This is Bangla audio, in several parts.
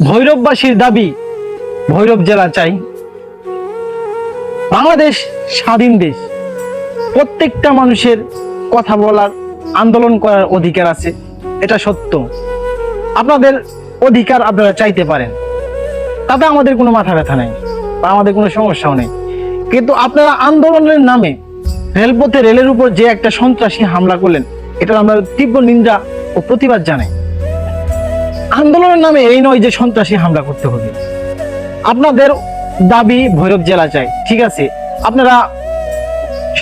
ভৈরববাসীর দাবি ভৈরব জেলা চাই। বাংলাদেশ স্বাধীন দেশ, প্রত্যেকটা মানুষের কথা বলার, আন্দোলন করার অধিকার আছে, এটা সত্য। আপনাদের অধিকার আপনারা চাইতে পারেন, তাতে আমাদের কোনো মাথা ব্যথা নেই বা আমাদের কোনো সমস্যাও নেই। কিন্তু আপনারা আন্দোলনের নামে রেলপথে, রেলের উপর যে একটা সন্ত্রাসী হামলা করলেন, এটার আমরা তীব্র নিন্দা ও প্রতিবাদ জানাই। আন্দোলনের নামে এই নয় যে সন্ত্রাসী হামলা করতে হবে। আপনাদের দাবি ভৈরব জেলা চাই, ঠিক আছে। আপনারা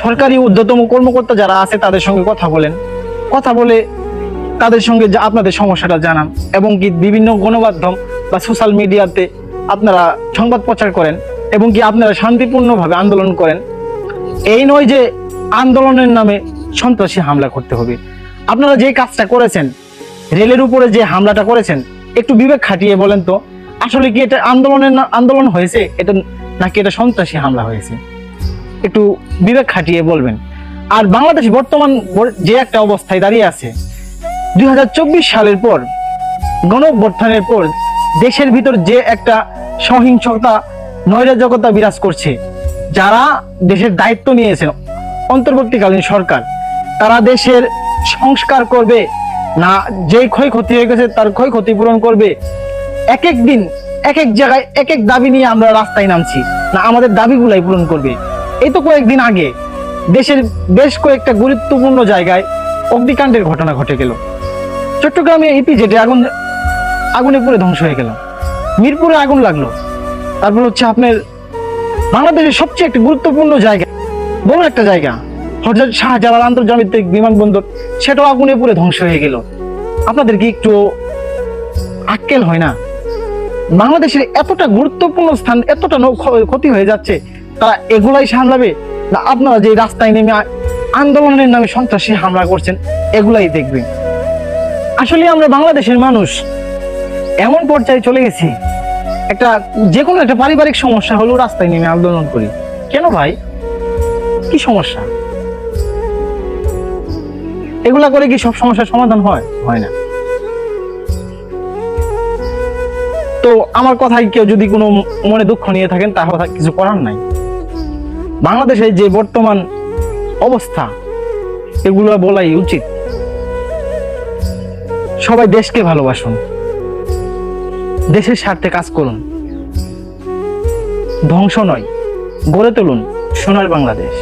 সরকারি ঊর্ধ্বতম কর্মকর্তা যারা আছে তাদের সঙ্গে কথা বলেন, কথা বলে তাদের সঙ্গে আপনাদের সমস্যাটা জানান, এবং কি বিভিন্ন গণমাধ্যম বা সোশ্যাল মিডিয়াতে আপনারা সংবাদ প্রচার করেন, এবং কি আপনারা শান্তিপূর্ণভাবে আন্দোলন করেন। এই নয় যে আন্দোলনের নামে সন্ত্রাসী হামলা করতে হবে। আপনারা যে কাজটা করেছেন, রেলের উপরে যে হামলাটা করেছেন, একটু বিবেক খাটিয়ে বলেন তো, আসলে কি এটা আন্দোলন হয়েছে এটা, নাকি এটা সন্ত্রাসী হামলা হয়েছে? একটু বিবেক খাটিয়ে বলবেন। আর বাংলাদেশ বর্তমান যে একটা অবস্থায় দাঁড়িয়ে আছে, 2024 সালের পর, গণঅভ্যুত্থানের পর দেশের ভিতর যে একটা সহিংসতা, নৈরাজ্যতা বিরাজ করছে, যারা দেশের দায়িত্ব নিয়েছেন, অন্তর্বর্তীকালীন সরকার, তারা দেশের সংস্কার করবে না, যে ক্ষয়ক্ষতি হয়ে গেছে তার ক্ষয়ক্ষতি পূরণ করবে। এক এক দিন এক এক জায়গায় এক এক দাবি নিয়ে আমরা রাস্তায় নামছি, না আমাদের দাবিগুলাই পূরণ করবে। এই তো কয়েকদিন আগে দেশের বেশ কয়েকটা গুরুত্বপূর্ণ জায়গায় অগ্নিকাণ্ডের ঘটনা ঘটে গেল। চট্টগ্রামে ইপিজেডে আগুনে পুড়ে ধ্বংস হয়ে গেল, মিরপুরে আগুন লাগলো, তারপর হচ্ছে আপনার বাংলাদেশের সবচেয়ে একটা গুরুত্বপূর্ণ জায়গা, বড় একটা জায়গা, হযরত শাহজালাল আন্তর্জাতিক বিমানবন্দর, সেটাও আগুনে পুড়ে ধ্বংস হয়ে গেল। আপনাদের কি একটু আক্কেল হয় না? বাংলাদেশের এতটা গুরুত্বপূর্ণ স্থান, এতটা ক্ষতি হয়ে যাচ্ছে, তারা এগুলাই সামলাবে না আপনারা যে রাস্তায় নেমে আন্দোলনের নামে সন্ত্রাসী হামলা করছেন এগুলাই দেখবেন? আসলে আমরা বাংলাদেশের মানুষ এমন পর্যায়ে চলে গেছি, যে কোনো একটা পারিবারিক সমস্যা হলেও রাস্তায় নেমে আন্দোলন করি। কেন ভাই, কি সমস্যা? এগুলা করে কি সব সমস্যার সমাধান হয়? হয় না। তো আমার কথায় কেউ যদি কোনো মনে দুঃখ নিয়ে থাকেন, তাহলে কিছু করার নাই। বাংলাদেশের যে বর্তমান অবস্থা, এগুলো বলাই উচিত। সবাই দেশকে ভালোবাসুন, দেশের স্বার্থে কাজ করুন, ধ্বংস নয়, গড়ে তুলুন সোনার বাংলাদেশ।